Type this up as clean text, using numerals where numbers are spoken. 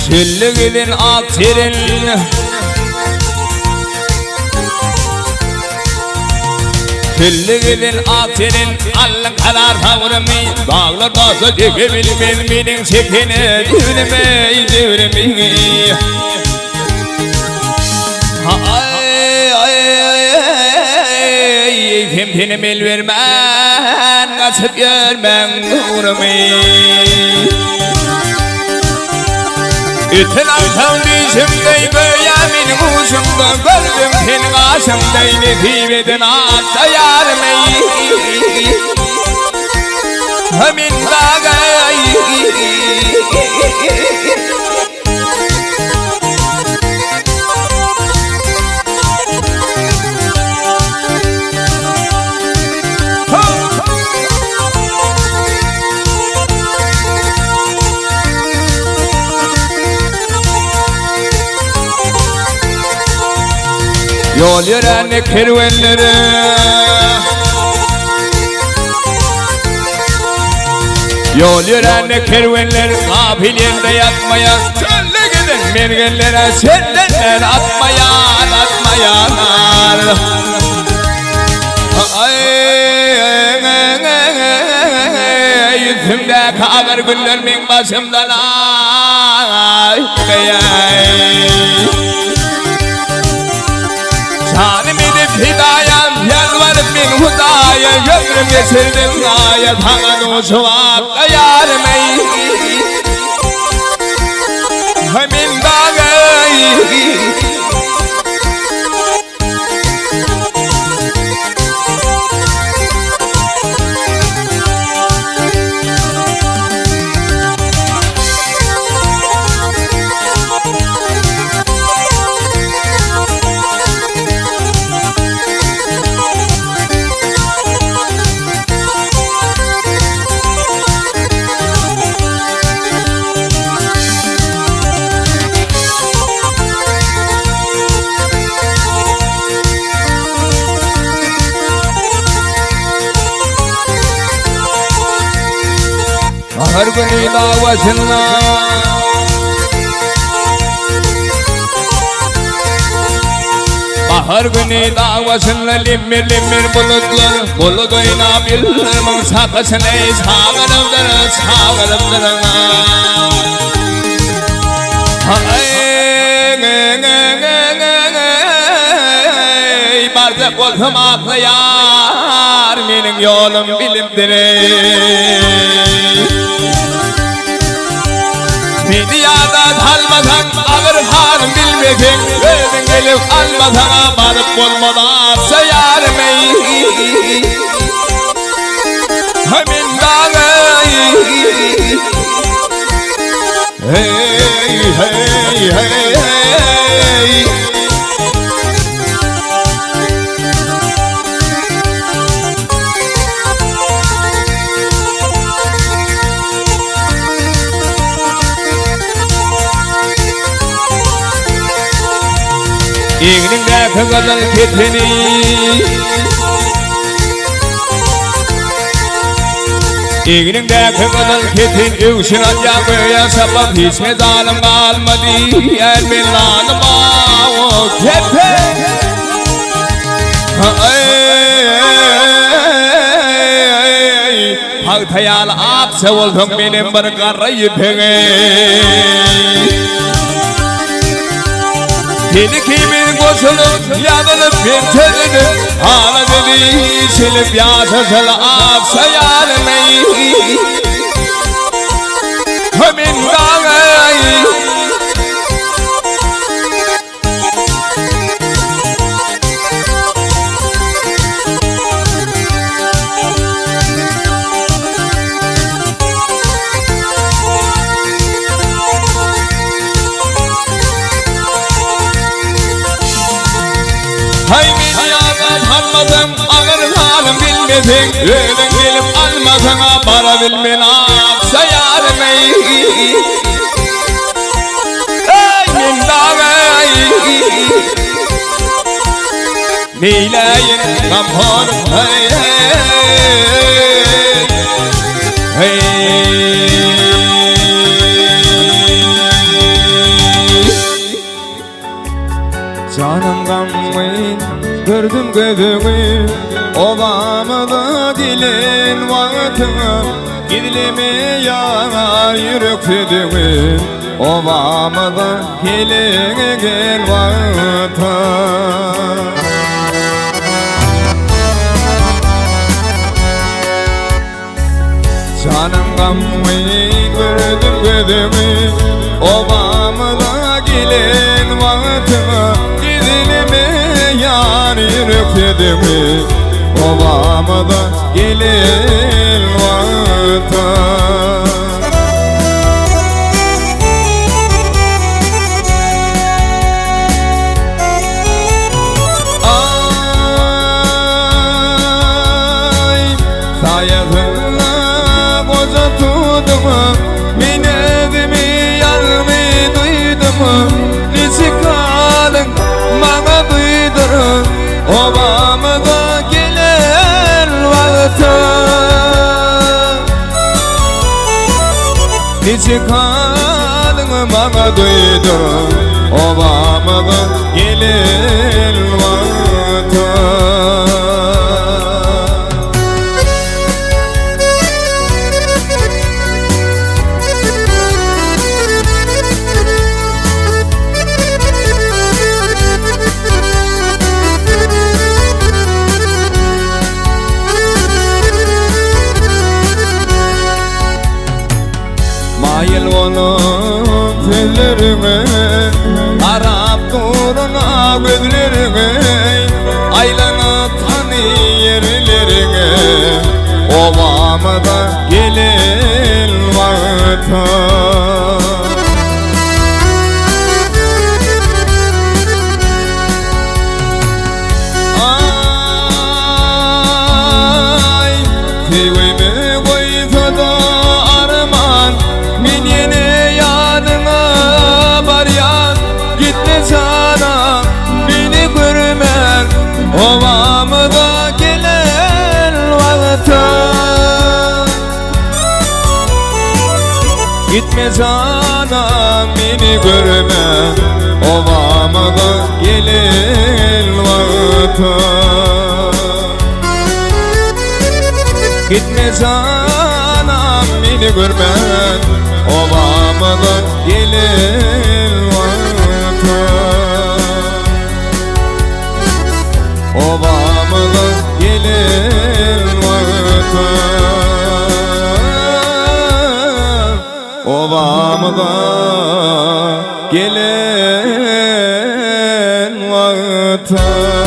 Şilligilin aktirin Şilligilin aktirin Allın kalar tavrimi Dağlar dağsa çekebilmez Benim çekene Divrimi Divrimi Kimtini bil vermen Kaçıp görmen Uğrumi İtin akşam dişimdey Göğemin kuşumda Gördüm senin karşımday Nefibedin atsa yarmeyi Hamin dağay Yol yören kervanları Yol yören kervanlar Kafilerinde yatmaya Çölle gidin mergenlere Sendenler atmayanlar Yüzümde kağır güllerimin başımdan Canım edip hidayem Yalvarıp min hudaya Ömrüm geçirdim gayet Hangan uçuak Yarım ey Hamin dağay Her gün davasına Bahar günü davasına Limmir limmir bulutlar Bulut oyna bilmem Sakasını sağırımdır Sağırımdır Barzak olsam aklı yar Benim yolum bilimdir Midyada talmadan ağır harım bilmedim Gözün gelip almadan varıp olmadan sayarım ey Hamin dağay Hey hey hey hey İğninde kıgıdın ketini İğninde kıgıdın ketin Üşün acaba böyle sabah Hiç mi zalim kalmadı Elmin lanıma o ketin Haktayal aksa oldum benim bir karayı pene Deli kimin koşulup yanılıp bir çözünü Hala dedi silip yaşasıl aksa yarmeyi Hamin dağay Hay midyada tanmadım ağır halim bilmedin Öyle gelip almasana para bilmen aksa yarmeyi Min dağay Neyleyin kamponum hey hey hey gammy gördüm gözüňi obamda gelen wagtyňa gidileme ýa ýürek söýdüňi obamda gelen wagtyňa canım gammy gördüm gözüňi obamda gelen wagtyňa gidileme ýa ýürek söýdüňi obamda gelen wagtyňa min özümi ýalmy duýdum niçe kalyň maňa duýdun obamda gelen wagtyňa niçe kalyň maňa duýdun obamda gelen wagtyňa Mayıl olup sözlerime arap duruna gözlerime aylanıp tanı yerlerine obamda gelen wagtyňa obamda gelen wagtyňa gitme canam meni görme obamda gelen wagtyňa gitme canam meni görme obamda gelen wagtyňa obamda gelen wagtyňa obamda gelen wagtyňa